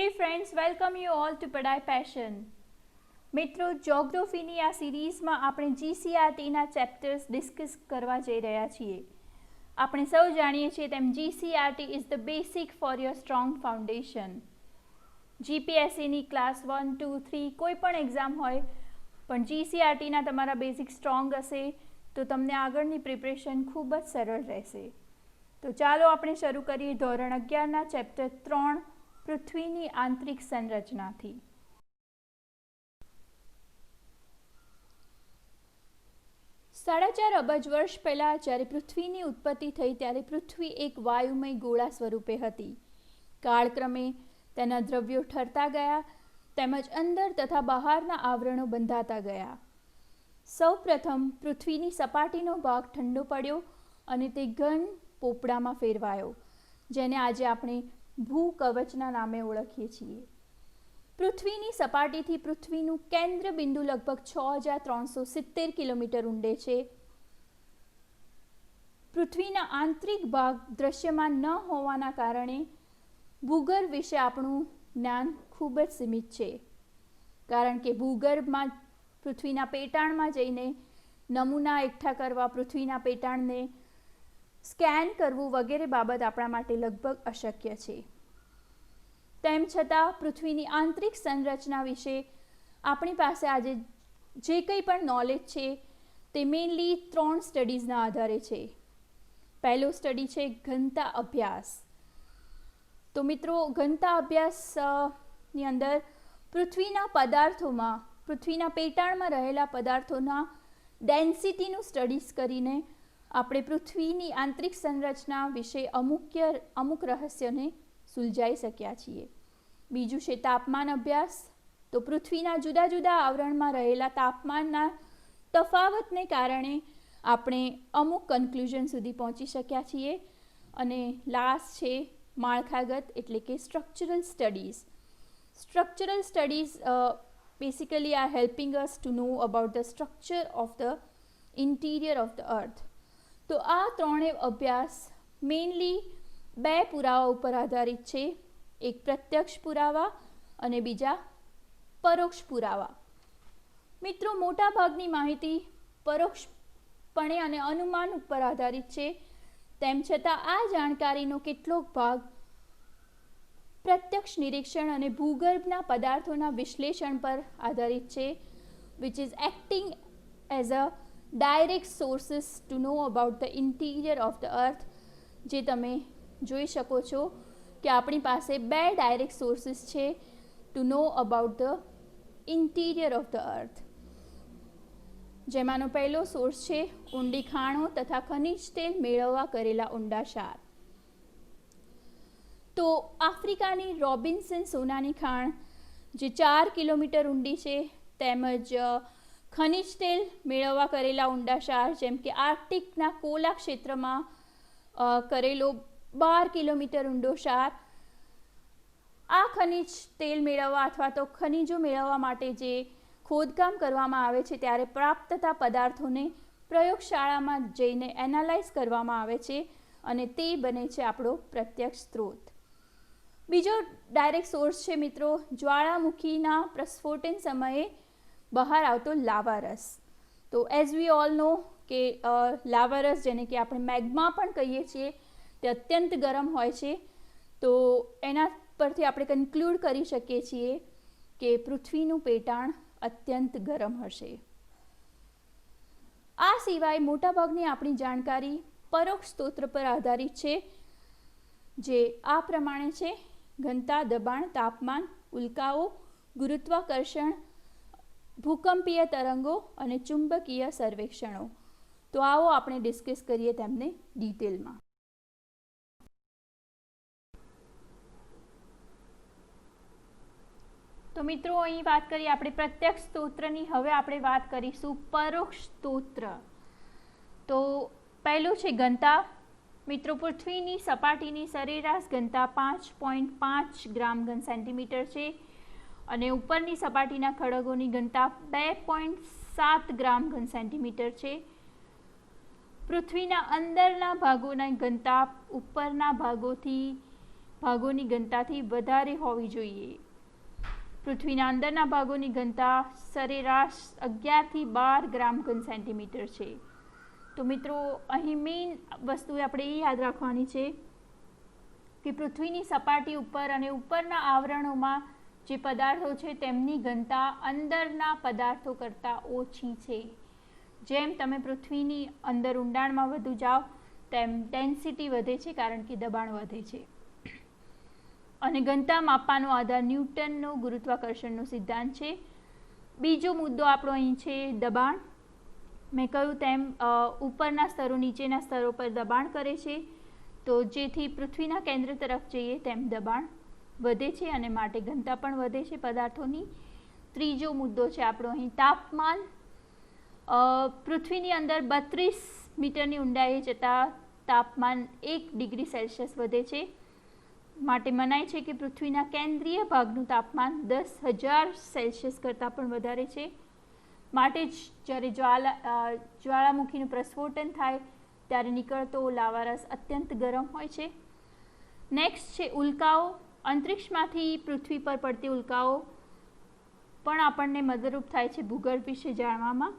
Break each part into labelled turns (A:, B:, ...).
A: Hey friends, welcome you all to Padhai passion. મિત્રો, જ્યોગ્રાફીની આ સિરીઝમાં આપણે જીસીઆરટીના ચેપ્ટર્સ ડિસ્કસ કરવા જઈ રહ્યા છીએ. આપણે સૌ જાણીએ છીએ તેમ GCRT is the basic for your strong foundation. જીપીએસસીની ક્લાસ 1, 2, 3 કોઈ પણ એક્ઝામ હોય પણ જીસીઆરટીના તમારા બેઝિક સ્ટ્રોંગ હશે તો તમને આગળની પ્રિપરેશન ખૂબ જ સરળ રહેશે. તો ચાલો આપણે શરૂ કરીએ ધોરણ 11ના ચેપ્ટર 3 પૃથ્વીની આંતરિક સંરચનાથી. 4.5 અબજ વર્ષ પહેલાં જ્યારે પૃથ્વીની ઉત્પત્તિ થઈ ત્યારે પૃથ્વી એક વાયુમય ગોળા સ્વરૂપે હતી. કાળક્રમે તેના દ્રવ્યો ઠરતા ગયા તેમજ અંદર તથા બહારના આવરણો બંધાતા ગયા. સૌપ્રથમ પૃથ્વીની સપાટીનો ભાગ ઠંડો પડ્યો અને તે ઘન પોપડામાં ફેરવાયો, જેને આજે આપણે ભૂકવચના નામે ઓળખીએ છીએ. પૃથ્વીની સપાટીથી પૃથ્વીનું કેન્દ્ર બિંદુ લગભગ 6370 કિલોમીટર ઊંડે છે. પૃથ્વીના આંતરિક ભાગ દ્રશ્યમાન ન હોવાના કારણે ભૂગર્ભ વિશે આપણું જ્ઞાન ખૂબ જ સીમિત છે, કારણ કે ભૂગર્ભમાં પૃથ્વીના પેટાળમાં જઈને નમૂના એકઠા કરવા, પૃથ્વીના પેટાળને સ્કેન કરવું વગેરે બાબત આપણા માટે લગભગ અશક્ય છે. તેમ છતાં પૃથ્વીની આંતરિક સંરચના વિશે આપણી પાસે આજે જે કંઈ પણ નોલેજ છે તે મેઇનલી 3 સ્ટડીઝના આધારે છે. પહેલો સ્ટડી છે ઘનતા અભ્યાસ. તો મિત્રો, ઘનતા અભ્યાસની અંદર પૃથ્વીના પદાર્થોમાં, પૃથ્વીના પેટાળમાં રહેલા પદાર્થોના ડેન્સિટીનું સ્ટડીઝ કરીને આપણે પૃથ્વીની આંતરિક સંરચના વિશે અમુક રહસ્યને સુલઝાઈ શક્યા છીએ. બીજું છે તાપમાન અભ્યાસ. તો પૃથ્વીના જુદા જુદા આવરણમાં રહેલા તાપમાનના તફાવતને કારણે આપણે અમુક કન્ક્લુઝન સુધી પહોંચી શક્યા છીએ. અને લાસ્ટ છે માળખાગત એટલે કે structural studies. Structural studies basically are helping us to know about the structure of the interior of the earth. તો આ ત્રણેય અભ્યાસ મેઇનલી 2 પુરાવા ઉપર આધારિત છે. એક પ્રત્યક્ષ પુરાવા અને બીજા પરોક્ષ પુરાવા. મિત્રો, મોટાભાગની માહિતી પરોક્ષપણે અને અનુમાન ઉપર આધારિત છે. તેમ છતાં આ જાણકારીનો કેટલોક ભાગ પ્રત્યક્ષ નિરીક્ષણ અને ભૂગર્ભના પદાર્થોના વિશ્લેષણ પર આધારિત છે, which is acting as a direct sources to know about the interior of the earth. જે તમે જોઈ શકો છો કે આપણી પાસે 2 ડાયરેક્ટ સોર્સિસ છે to know about the interior of the earth. જેમાંનો પહેલો સોર્સ છે ઊંડી ખાણો તથા ખનિજ તેલ મેળવવા કરેલા ઊંડાશાર. તો આફ્રિકાની રોબિન્સન સોનાની ખાણ જે 4 કિલોમીટર ઊંડી છે, તેમજ ખનિજ તેલ મેળવવા કરેલા ઊંડાશાર જેમ કે આર્કટિકના કોલા ક્ષેત્રમાં કરેલો 12 કિલોમીટર ઊંડો ક્ષાર. આ ખનિજ તેલ મેળવવા અથવા તો ખનિજો મેળવવા માટે જે ખોદકામ કરવામાં આવે છે ત્યારે પ્રાપ્ત થતા પદાર્થોને પ્રયોગશાળામાં જઈને એનાલાઇઝ કરવામાં આવે છે અને તે બને છે આપણો પ્રત્યક્ષ સ્ત્રોત. બીજો ડાયરેક્ટ સોર્સ છે મિત્રો જ્વાળામુખીના પ્રસ્ફોટન સમયે બહાર આવતો લાવારસ. તો એઝ વી ઓલ નો કે લાવારસ, જેને કે આપણે મેગ્મા પણ કહીએ છીએ, તે અત્યંત ગરમ હોય છે. તો એના પરથી આપણે કન્ક્લુડ કરી શકીએ છીએ કે પૃથ્વીનું પેટાણ અત્યંત ગરમ હશે. આ સિવાય મોટાભાગની આપણી જાણકારી પરોક્ષ સ્ત્રોત પર આધારિત છે, જે આ પ્રમાણે છે: ઘનતા, દબાણ, તાપમાન, ઉલ્કાઓ, ગુરુત્વાકર્ષણ, ભૂકંપીય તરંગો અને ચુંબકીય સર્વેક્ષણો. તો આવો આપણે ડિસ્કસ કરીએ તેમને ડિટેલમાં. તો મિત્રો, અહીં વાત કરીએ આપણે પ્રત્યક્ષ સ્ત્રોતની. હવે આપણે વાત કરીશું પરોક્ષ સ્ત્રોત. તો પહેલું છે ઘનતા. મિત્રો, પૃથ્વીની સપાટીની સરેરાશ ઘનતા 5.5 ગ્રામ ઘન સેન્ટીમીટર છે અને ઉપરની સપાટીના ખડકોની ઘનતા 2.7 ગ્રામ ઘન સેન્ટીમીટર છે. પૃથ્વીના અંદરના ભાગોની ઘનતા ઉપરના ભાગોથી ભાગોની ઘનતાથી વધારે હોવી જોઈએ. પૃથ્વીના અંદરના ભાગોની ઘનતા સરેરાશ 11 થી 12 ગ્રામ ઘન સેન્ટીમીટર છે. તો મિત્રો અહીં મેઇન વસ્તુ આપણે એ યાદ રાખવાની છે કે પૃથ્વીની સપાટી ઉપર અને ઉપરના આવરણોમાં જે પદાર્થો છે તેમની ઘનતા અંદરના પદાર્થો કરતાં ઓછી છે. જેમ તમે પૃથ્વીની અંદર ઊંડાણમાં વધુ જાઓ તેમ ડેન્સિટી વધે છે, કારણ કે દબાણ વધે છે. અને ઘનતા માપવાનો આધાર ન્યૂટનનો ગુરુત્વાકર્ષણનો સિદ્ધાંત છે. બીજો મુદ્દો આપણો અહીં છે દબાણ. મેં કહ્યું તેમ ઉપરના સ્તરો નીચેના સ્તરો પર દબાણ કરે છે, તો જેથી પૃથ્વીના કેન્દ્ર તરફ જઈએ તેમ દબાણ વધે છે અને માટે ઘનતા પણ વધે છે પદાર્થોની. ત્રીજો મુદ્દો છે આપણો અહીં તાપમાન. પૃથ્વીની અંદર 32 મીટરની ઊંડાઈએ જતાં તાપમાન 1 ડિગ્રી સેલ્સિયસ વધે છે. માટે મનાય છે કે પૃથ્વીના કેન્દ્રીય ભાગનું તાપમાન 10,000 સેલ્સિયસ કરતાં પણ વધારે છે. માટે જ જ્યારે જ્વાળામુખીનું પ્રસ્ફોટન થાય ત્યારે નીકળતો લાવારસ અત્યંત ગરમ હોય છે. નેક્સ્ટ છે ઉલ્કાઓ. અંતરિક્ષમાંથી પૃથ્વી પર પડતી ઉલ્કાઓ પણ આપણને મદદરૂપ થાય છે ભૂગર્ભ વિશે જાણવામાં.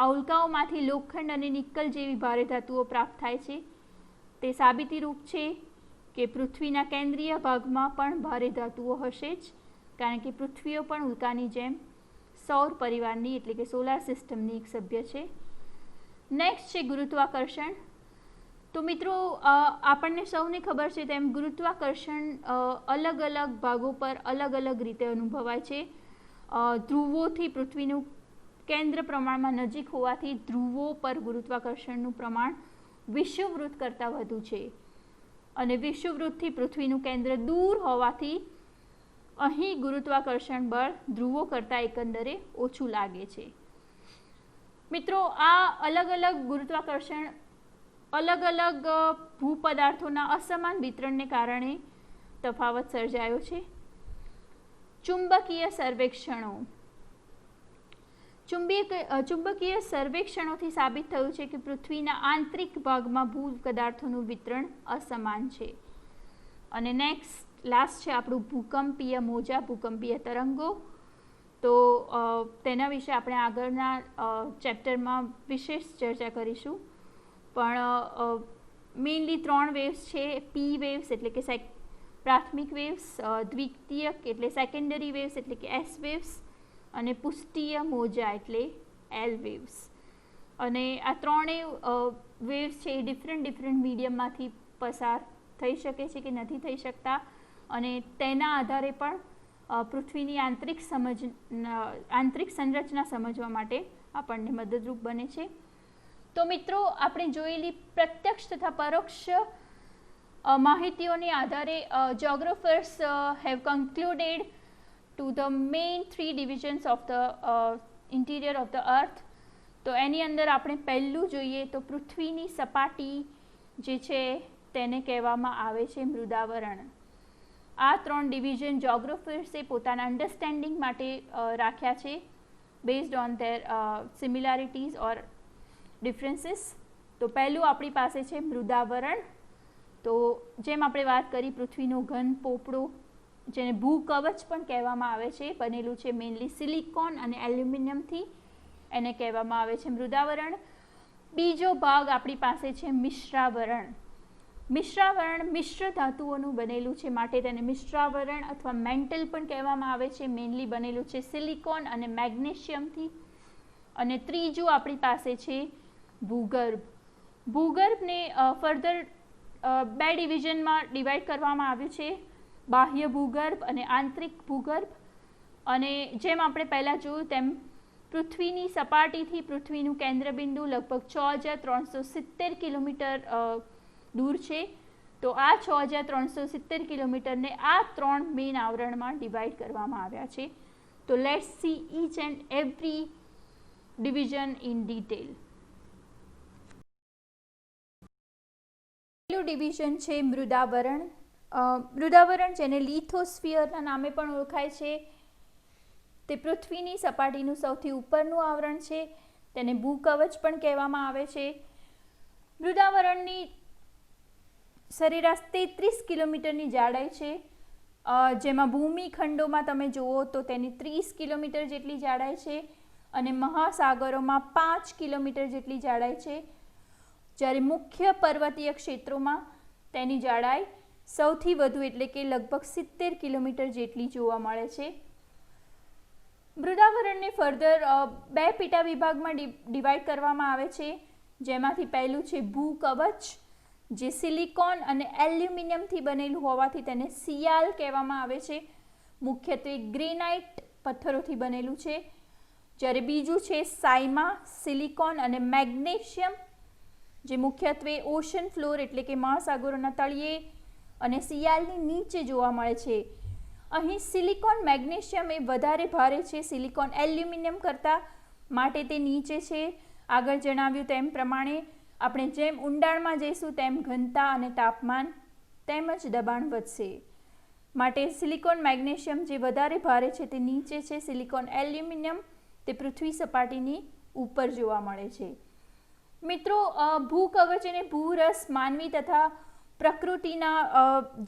A: આ ઉલ્કાઓમાંથી લોખંડ અને નિકલ જેવી ભારે ધાતુઓ પ્રાપ્ત થાય છે. તે સાબિતીરૂપ છે કે પૃથ્વીના કેન્દ્રીય ભાગમાં પણ ભારે ધાતુઓ હશે જ, કારણ કે પૃથ્વીઓ પણ ઉલ્કાની જેમ સૌર પરિવારની એટલે કે સોલાર સિસ્ટમની એક સભ્ય છે. નેક્સ્ટ છે ગુરુત્વાકર્ષણ. તો મિત્રો આપણને સૌને ખબર છે તેમ ગુરુત્વાકર્ષણ અલગ અલગ ભાગો પર અલગ અલગ રીતે અનુભવાય છે. ધ્રુવોથી પૃથ્વીનું કેન્દ્ર પ્રમાણમાં નજીક હોવાથી ધ્રુવો પર ગુરુત્વાકર્ષણનું પ્રમાણ વિષુવવૃત્ત કરતાં વધુ છે, અને વિષુવવૃત્તથી પૃથ્વીનું કેન્દ્ર દૂર હોવાથી અહીં ગુરુત્વાકર્ષણ બળ ધ્રુવો કરતાં એકંદરે ઓછું લાગે છે. મિત્રો આ અલગ અલગ ગુરુત્વાકર્ષણ અલગ અલગ ભૂપદાર્થોના અસમાન વિતરણને કારણે તફાવત સર્જાયો છે. ચુંબકીય સર્વેક્ષણો. ચુંબકીય સર્વેક્ષણોથી સાબિત થયું છે કે પૃથ્વીના આંતરિક ભાગમાં ભૂ પદાર્થોનું વિતરણ અસમાન છે. અને લાસ્ટ છે આપણું ભૂકંપીય મોજા, ભૂકંપીય તરંગો. તો તેના વિશે આપણે આગળના ચેપ્ટરમાં વિશેષ ચર્ચા કરીશું. પણ મેઇનલી 3 વેવ્સ છે. પી વેવ્સ એટલે કે પ્રાથમિક વેવ્સ, દ્વિતીયક એટલે સેકન્ડરી વેવ્સ એટલે કે એસ વેવ્સ, અને પુષ્ટીય મોજા એટલે એલ વેવ્સ. અને આ ત્રણેય વેવ્સ છે એ ડિફરન્ટ મીડિયમમાંથી પસાર થઈ શકે છે કે નથી થઈ શકતા, અને તેના આધારે પણ પૃથ્વીની આંતરિક સંરચના સમજવા માટે આપણને મદદરૂપ બને છે. તો મિત્રો આપણે જોયેલી પ્રત્યક્ષ તથા પરોક્ષ માહિતીઓને આધારે geographers have concluded to the main 3 divisions of the interior of the earth. તો એની અંદર આપણે પહેલું જોઈએ તો પૃથ્વીની સપાટી જે છે તેને કહેવામાં આવે છે મૃદાવરણ. આ 3 ડિવિઝન geographers પોતાના અન્ડરસ્ટેન્ડિંગ માટે રાખ્યા છે based on their similarities or differences. તો પહેલું આપણી પાસે છે મૃદાવરણ. તો જેમ આપણે વાત કરી પૃથ્વીનો ઘન પોપડો જેને ભૂકવચ પણ કહેવામાં આવે છે બનેલું છે મેઇનલી સિલિકોન અને એલ્યુમિનિયમથી, એને કહેવામાં આવે છે મૃદાવરણ. બીજો ભાગ આપણી પાસે છે મિશ્રાવરણ. મિશ્રાવરણ મિશ્ર ધાતુઓનું બનેલું છે માટે તેને મિશ્રાવરણ અથવા મેન્ટલ પણ કહેવામાં આવે છે. મેઇનલી બનેલું છે સિલિકોન અને મેગ્નેશિયમથી. અને ત્રીજું આપણી પાસે છે ભૂગર્ભ. ભૂગર્ભને ફર્ધર 2 ડિવિઝનમાં ડિવાઈડ કરવામાં આવ્યું છે, બાહ્ય ભૂગર્ભ અને આંતરિક ભૂગર્ભ. અને જેમ આપણે પહેલાં જોયું તેમ પૃથ્વીની સપાટીથી પૃથ્વીનું કેન્દ્રબિંદુ લગભગ 6,370 કિલોમીટર દૂર છે. તો આ 6,370 કિલોમીટરને આ 3 મેઇન આવરણમાં ડિવાઈડ કરવામાં આવ્યા છે. તો let's see each and every division in detail. પહેલું ડિવિઝન છે મૃદાવરણ. મૃદાવરણ જેને લિથોસ્ફિયરના નામે પણ ઓળખાય છે, તે પૃથ્વીની સપાટીનું સૌથી ઉપરનું આવરણ છે. તેને ભૂકવચ પણ કહેવામાં આવે છે. મૃદાવરણની સરેરાશ 33 કિલોમીટરની જાડાઈ છે, જેમાં ભૂમિખંડોમાં તમે જુઓ તો તેની 30 કિલોમીટર જેટલી જાડાઈ છે અને મહાસાગરોમાં 5 કિલોમીટર જેટલી જાડાઈ છે, જ્યારે મુખ્ય પર્વતીય ક્ષેત્રોમાં તેની જાડાઈ સૌથી વધુ એટલે કે લગભગ 70 કિલોમીટર જેટલી જોવા મળે છે. મૃદાવરણને ફર્ધર બે પેટા વિભાગમાં ડિવાઈડ કરવામાં આવે છે, જેમાંથી પહેલું છે ભૂકવચ, જે સિલિકોન અને એલ્યુમિનિયમથી બનેલું હોવાથી તેને સિયાલ કહેવામાં આવે છે. મુખ્યત્વે ગ્રેનાઇટ પથ્થરોથી બનેલું છે. જ્યારે બીજું છે સાયમા, સિલિકોન અને મેગ્નેશિયમ, જે મુખ્યત્વે ઓશન ફ્લોર એટલે કે મહાસાગરોના તળિયે અને સિયાલની નીચે જોવા મળે છે. અહીં સિલિકોન મેગ્નેશિયમ એ વધારે ભારે છે સિલિકોન એલ્યુમિનિયમ કરતાં, માટે તે નીચે છે. આગળ જણાવ્યું તેમ પ્રમાણે આપણે જેમ ઊંડાણમાં જઈશું તેમ ઘનતા અને તાપમાન તેમજ દબાણ વધશે, માટે સિલિકોન મેગ્નેશિયમ જે વધારે ભારે છે તે નીચે છે, સિલિકોન એલ્યુમિનિયમ તે પૃથ્વી સપાટીની ઉપર જોવા મળે છે. મિત્રો, ભૂકવચ અને ભૂરસ માનવી તથા પ્રકૃતિના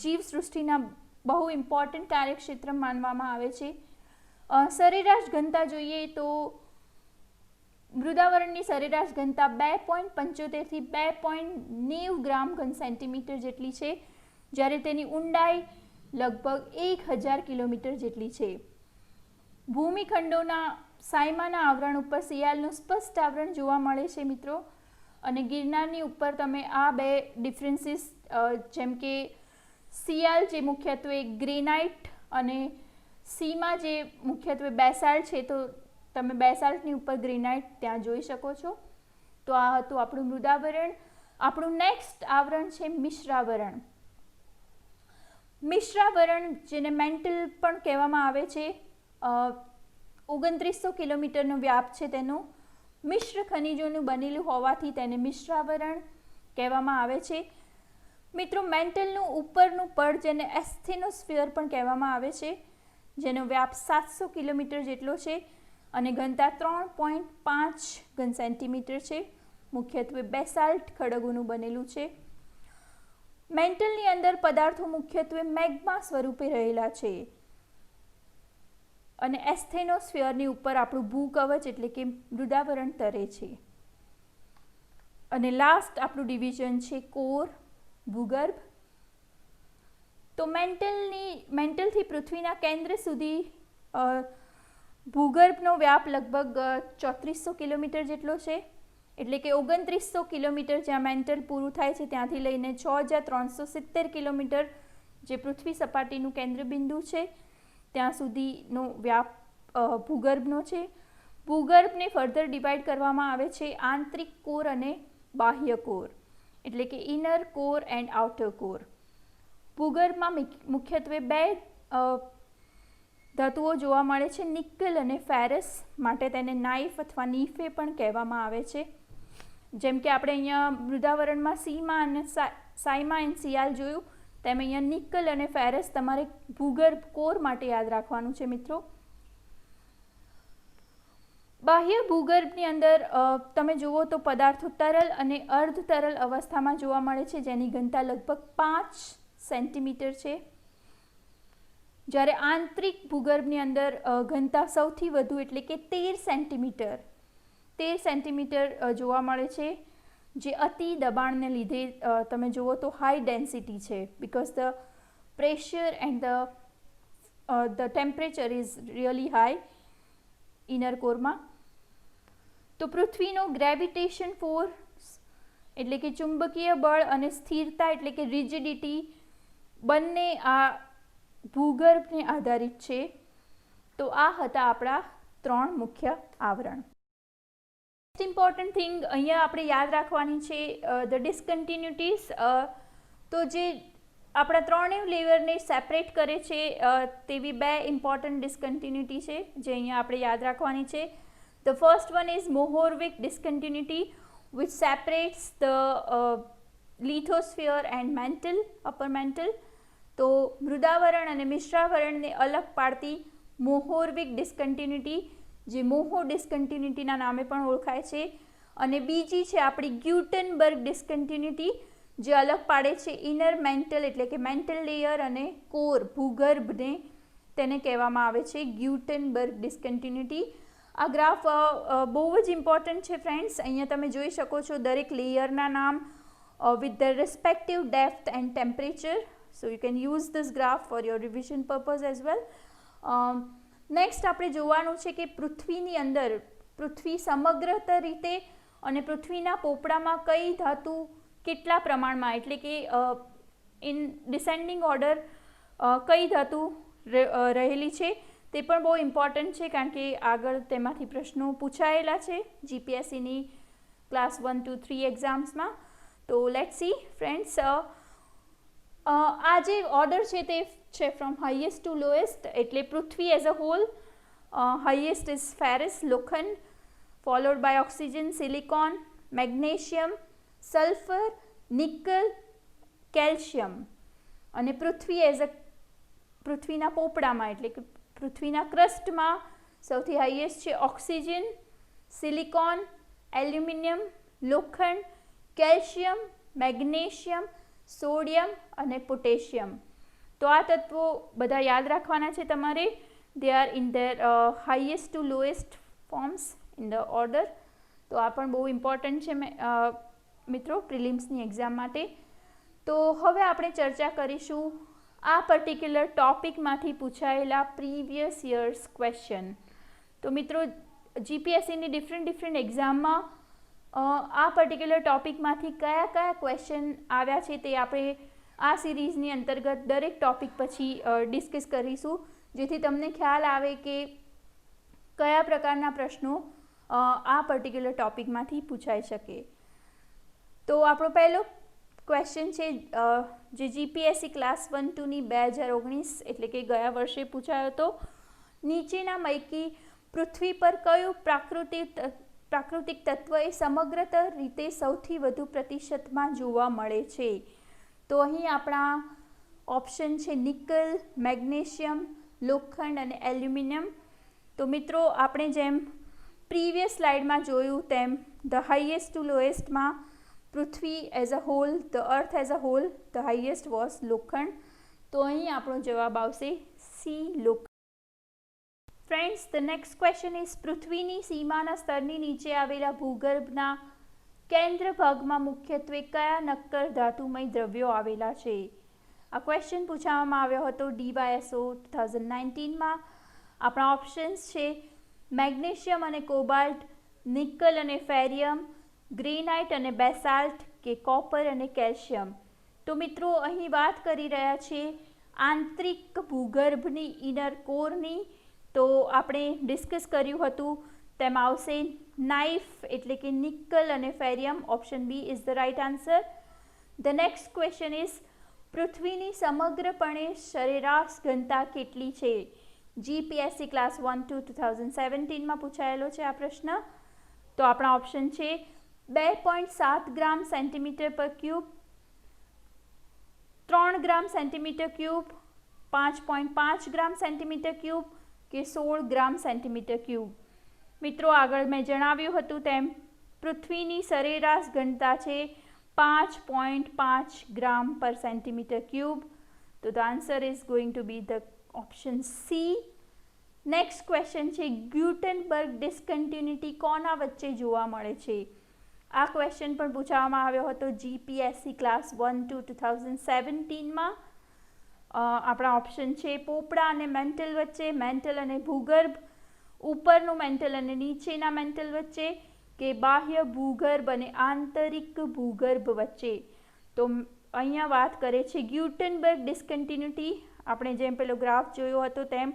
A: જીવસૃષ્ટિના બહુ ઇમ્પોર્ટન્ટ કાર્યક્ષેત્ર માનવામાં આવે છે. સરેરાશ ઘનતા જોઈએ તો મૃદાવરણની સરેરાશ ઘનતા 2.75 થી 2.90 ગ્રામ ઘન સેન્ટીમીટર જેટલી છે, જ્યારે તેની ઊંડાઈ લગભગ 1000 કિલોમીટર જેટલી છે. ભૂમિખંડોના સાયમાના આવરણ ઉપર સિયાલનું સ્પષ્ટ આવરણ જોવા મળે છે મિત્રો, અને ગિરનારની ઉપર તમે આ બે ડિફરન્સીસ જેમ કે સિયાલ જે મુખ્યત્વે ગ્રેનાઇટ અને સીમા જે મુખ્યત્વે બેસાલ્ટ છે, તો તમે બેસાલ્ટની ઉપર ગ્રેનાઇટ ત્યાં જોઈ શકો છો. તો આ હતું આપણું મૃદાવરણ. આપણું નેક્સ્ટ આવરણ છે મિશ્રાવરણ. મિશ્રાવરણ જેને મેન્ટલ પણ કહેવામાં આવે છે, 2900 કિલોમીટરનો વ્યાપ છે તેનું. મિશ્ર ખનિજોનું બનેલું હોવાથી તેને મિશ્રાવરણ કહેવામાં આવે છે. મિત્રો, મેન્ટલનું ઉપરનું પડ જેને એસ્થેનોસ્ફિયર પણ કહેવામાં આવે છે, જેનો વ્યાપ 700 કિલોમીટર જેટલો છે અને ઘનતા 3.5 ઘન સેન્ટીમીટર છે. મુખ્યત્વે બેસાલ્ટ ખડકોનું બનેલું છે. મેન્ટલની અંદર પદાર્થો મુખ્યત્વે મેગ્મા સ્વરૂપે રહેલા છે અને એસ્થેનોસ્ફિયરની ઉપર આપણું ભૂકવચ એટલે કે મૃદાવરણ તરે છે. અને લાસ્ટ આપણું ડિવિઝન છે કોર, ભૂગર્ભ. તો મેન્ટલથી પૃથ્વીના કેન્દ્ર સુધી ભૂગર્ભનો વ્યાપ લગભગ 3400 કિલોમીટર જેટલો છે, એટલે કે 2900 કિલોમીટર જ્યાં મેન્ટલ પૂરું થાય છે ત્યાંથી લઈને 6370 કિલોમીટર જે પૃથ્વી સપાટીનું કેન્દ્રબિંદુ છે ત્યાં સુધીનો વ્યાપ ભૂગર્ભનો છે. ભૂગર્ભને ફર્ધર ડિવાઈડ કરવામાં આવે છે આંતરિક કોર અને બાહ્ય કોર, એટલે કે inner core and outer core. ભૂગર્ભમાં મુખ્યત્વે બે ધાતુઓ જોવા મળે છે, નિકલ અને ફેરસ, માટે તેને નાઇફ અથવા નીફે પણ કહેવામાં આવે છે. જેમ કે આપણે અહીંયા મૃદાવરણમાં સીમા અને સાયમા એન્ડ સિયાલ જોયું, તેમ અહીંયા નિકલ અને ફેરસ તમારે ભૂગર્ભ કોર માટે યાદ રાખવાનું છે મિત્રો. બાહ્ય ભૂગર્ભની અંદર તમે જુઓ તો પદાર્થો તરલ અને અર્ધ તરલ અવસ્થામાં જોવા મળે છે, જેની ઘનતા લગભગ 5 સેન્ટીમીટર છે. જ્યારે આંતરિક ભૂગર્ભની અંદર ઘનતા સૌથી વધુ એટલે કે 13 સેન્ટીમીટર જોવા મળે છે, જે અતિ દબાણને લીધે તમે જુઓ તો હાઈ ડેન્સિટી છે, because the pressure and the temperature is really high inner કોરમાં. તો પૃથ્વીનો ગ્રેવિટેશન ફોર્સ એટલે કે ચુંબકીય બળ અને સ્થિરતા એટલે કે રિજિડિટી બંને આ ભૂગર્ભને આધારિત છે. તો આ હતા આપણા 3 મુખ્ય આવરણ. મોસ્ટ ઇમ્પોર્ટન્ટ થિંગ અહીંયા આપણે યાદ રાખવાની છે ધ ડિસકન્ટિન્યુટીઝ. તો જે આપણા 3 લેયરને સેપરેટ કરે છે તેવી 2 ઇમ્પોર્ટન્ટ ડિસકન્ટિન્યુટી છે જે અહીંયા આપણે યાદ રાખવાની છે. The first one is Mohovik discontinuity, which separates the lithosphere and mantle, upper mantle. તો મૃદાવરણ અને મિશ્રાવરણને અલગ પાડતી મોહોર્વિક ડિસકન્ટિન્યુટી, જે મોહો ડિસકન્ટિન્યુટીના નામે પણ ઓળખાય છે, અને બીજી છે આપણી ગ્યુટનબર્ગ ડિસકન્ટિન્યુટી, જે અલગ પાડે છે ઇનર મેન્ટલ એટલે કે મેન્ટલ લેયર અને કોર ભૂગર્ભને, તેને કહેવામાં આવે છે ગ્યુટેનબર્ગ ડિસકન્ટિન્યુટી. આ ગ્રાફ બહુ જ ઇમ્પોર્ટન્ટ છે ફ્રેન્ડ્સ. અહીંયા તમે જોઈ શકો છો દરેક લેયરના નામ with their respective depth and temperature. So you can use this graph for your revision purpose as well. Next આપણે જોવાનું છે કે પૃથ્વીની અંદર, પૃથ્વી સમગ્ર રીતે અને પૃથ્વીના પોપડામાં કઈ ધાતુ કેટલા પ્રમાણમાં, એટલે કે ઇન ડિસેન્ડિંગ ઓર્ડર કઈ ધાતુ રહેલી છે, તે પણ બહુ ઇમ્પોર્ટન્ટ છે કારણ કે આગળ તેમાંથી પ્રશ્નો પૂછાયેલા છે જીપીએસસીની ક્લાસ 1, 2, 3 એક્ઝામ્સમાં. તો લેટ્સ સી ફ્રેન્ડ્સ, આ જે ઓર્ડર છે તે છે ફ્રોમ હાઈએસ્ટ ટુ લોએસ્ટ, એટલે પૃથ્વી as a whole. Highest is ferrous, લોખંડ, followed by oxygen, silicon, magnesium, sulphur, nickel, calcium. અને પૃથ્વી એઝ અ પૃથ્વીના પોપડામાં એટલે કે પૃથ્વીના ક્રસ્ટમાં સૌથી હાઈએસ્ટ છે ઓક્સિજન, સિલિકોન, એલ્યુમિનિયમ, લોખંડ, કેલ્શિયમ, મેગ્નેશિયમ, સોડિયમ અને પોટેશિયમ. તો આ તત્વો બધા યાદ રાખવાના છે તમારે. They are in their highest to lowest forms in the order. તો આ પણ બહુ ઇમ્પોર્ટન્ટ છે મિત્રો પ્રિલિમ્સની એક્ઝામ માટે. તો હવે આપણે ચર્ચા કરીશું આ પર્ટિક્યુલર ટોપિકમાંથી પૂછાયેલા પ્રીવિયસ યર્સ ક્વેશ્ચન. તો મિત્રો જીપીએસસીની ડિફરન્ટ એક્ઝામમાં આ પર્ટિક્યુલર ટોપિકમાંથી કયા ક્વેશ્ચન આવ્યા છે તે આપણે આ સિરીઝની અંતર્ગત દરેક ટોપિક પછી ડિસ્કસ કરીશું, જેથી તમને ખ્યાલ આવે કે કયા પ્રકારના પ્રશ્નો આ પર્ટિક્યુલર ટોપિકમાંથી પૂછાઈ શકે. તો આપણો પહેલો ક્વેશ્ચન છે જે જીપીએસસી ક્લાસ 1, 2ની 2019 એટલે કે ગયા વર્ષે પૂછાયો હતો. નીચેના પૈકી પૃથ્વી પર કયું પ્રાકૃતિક તત્વ એ સમગ્ર રીતે સૌથી વધુ પ્રતિશતમાં જોવા મળે છે? તો અહીં આપણા ઓપ્શન છે નિકલ, મેગ્નેશિયમ, લોખંડ અને એલ્યુમિનિયમ. તો મિત્રો આપણે જેમ પ્રીવિયસ સ્લાઇડમાં જોયું તેમ ધ હાઈએસ્ટ ટુ લોએસ્ટમાં પૃથ્વી as a whole, the earth as a whole, the highest was લોખંડ. તો અહીં આપણો જવાબ આવશે સી, લોખંડ. Friends, the next question is પૃથ્વીની સીમાના સ્તરની નીચે આવેલા ભૂગર્ભના કેન્દ્ર ભાગમાં મુખ્યત્વે કયા નક્કર ધાતુમય દ્રવ્યો આવેલા છે? આ ક્વેશ્ચન પૂછવામાં આવ્યો હતો DYSO 2019માં. આપણા ઓપ્શન્સ છે મેગ્નેશિયમ અને કોબાલ્ટ, નિકલ અને ફેરિયમ, ગ્રેનાઇટ અને બેસાલ્ટ કે કોપર અને કેલ્શિયમ. તો મિત્રો અહીં વાત કરી રહ્યા છે આંતરિક ભૂગર્ભની, ઇનર કોરની. તો આપણે ડિસ્કસ કર્યું હતું તેમાં આવશે નાઇફ એટલે કે નિકલ અને ફેરિયમ. Option B is the right answer. The next question is પૃથ્વીની સમગ્રપણે સરેરાશ ઘનતા કેટલી છે? જીપીએસસી ક્લાસ 1, 2 2017માં પૂછાયેલો છે આ પ્રશ્ન. તો આપણા ઓપ્શન છે 2.7 ગ્રામ સેન્ટીમીટર પર ક્યુબ, 3 ગ્રામ સેન્ટીમીટર ક્યુબ, 5.5 ગ્રામ સેન્ટીમીટર ક્યુબ કે 16 ગ્રામ સેન્ટીમીટર ક્યુબ. મિત્રો આગળ મેં જણાવ્યું હતું તેમ પૃથ્વીની સરેરાશ ઘનતા છે 5.5 ગ્રામ પર સેન્ટીમીટર ક્યુબ. તો the answer is going to be the option C. Next question છે ગ્યુટેનબર્ગ ડિસકન્ટિન્યુટી કોના વચ્ચે જોવા મળે છે? આ ક્વેશ્ચન પણ પૂછવામાં આવ્યો હતો જીપીએસસી ક્લાસ 1, 2 2017માં. આપણા ઓપ્શન છે પોપડા અને મેન્ટલ વચ્ચે, મેન્ટલ અને ભૂગર્ભ, ઉપરનું મેન્ટલ અને નીચેના મેન્ટલ વચ્ચે કે બાહ્ય ભૂગર્ભ અને આંતરિક ભૂગર્ભ વચ્ચે. તો અહીંયા વાત કરે છે ગ્યુટેનબર્ગ ડિસકન્ટિન્યુટી. આપણે જેમ પેલો ગ્રાફ જોયો હતો તેમ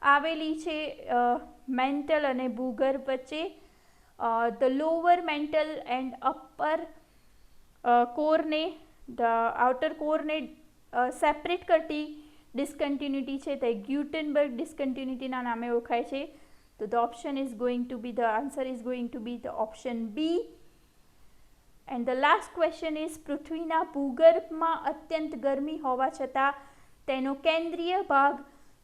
A: આવેલી છે મેન્ટલ અને ભૂગર્ભ વચ્ચે. The lower mantle and upper કોરને, ધ આઉટર કોરને સેપરેટ કરતી ડિસકન્ટિન્યુટી છે તે ગ્યુટેનબર્ગ ડિસકન્ટિન્યુટીના નામે ઓળખાય છે. તો the option is going to be, the answer is going to be the option B. And the last question is પૃથ્વીના ભૂગર્ભમાં અત્યંત ગરમી હોવા છતાં તેનો કેન્દ્રીય ભાગ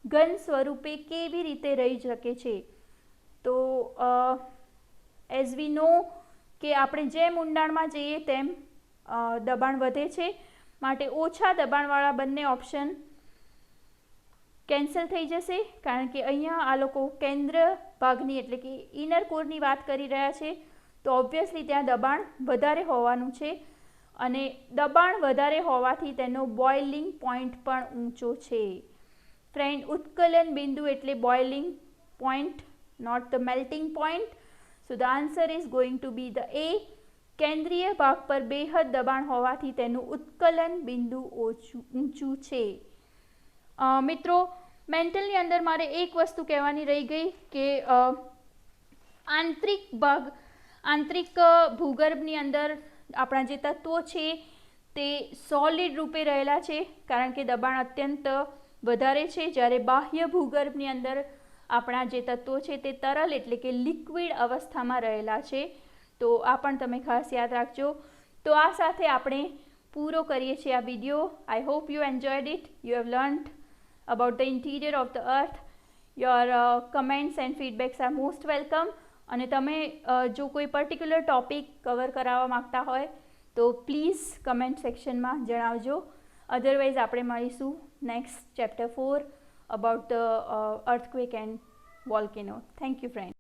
A: ઘન સ્વરૂપે કેવી રીતે રહી શકે છે? તો એઝ વી નો કે આપણે જેમ ઊંડાણમાં જઈએ તેમ દબાણ વધે છે, માટે ઓછા દબાણવાળા બંને ઓપ્શન કેન્સલ થઈ જશે, કારણ કે અહીંયા આ લોકો કેન્દ્ર ભાગની એટલે કે ઇનર કોરની વાત કરી રહ્યા છે, તો ઓબ્વિયસલી ત્યાં દબાણ વધારે હોવાનું છે, અને દબાણ વધારે હોવાથી તેનો બોઇલિંગ પોઈન્ટ પણ ઊંચો છે. ફ્રેન્ડ, ઉત્કલન બિંદુ એટલે boiling point, not the melting point. So the answer is going to be the A. કેન્દ્રીય ભાગ પર બેહદ દબાણ હોવાથી તેનું ઉત્કલન બિંદુ ઊંચું છે. મિત્રો, મેન્ટલની અંદર મારે એક વસ્તુ કહેવાની રહી ગઈ કે આંતરિક ભૂગર્ભની અંદર આપણા જે તત્વો છે તે સોલિડ રૂપે રહેલા છે, કારણ કે દબાણ અત્યંત વધારે છે, જ્યારે બાહ્ય ભૂગર્ભની અંદર આપણા જે તત્વો છે તે તરલ એટલે કે લિક્વિડ અવસ્થામાં રહેલા છે. તો આ પણ તમે ખાસ યાદ રાખજો. તો આ સાથે આપણે પૂરો કરીએ છીએ આ video. I hope you enjoyed it. You have learned about the interior of the earth. Your comments and feedbacks are most welcome. અને તમે જો કોઈ પર્ટિક્યુલર ટોપિક કવર કરાવવા માગતા હોય તો પ્લીઝ કમેન્ટ સેક્શનમાં જણાવજો. અધરવાઇઝ આપણે મળીશું next chapter 4 about the earthquake and volcano. Thank you friend.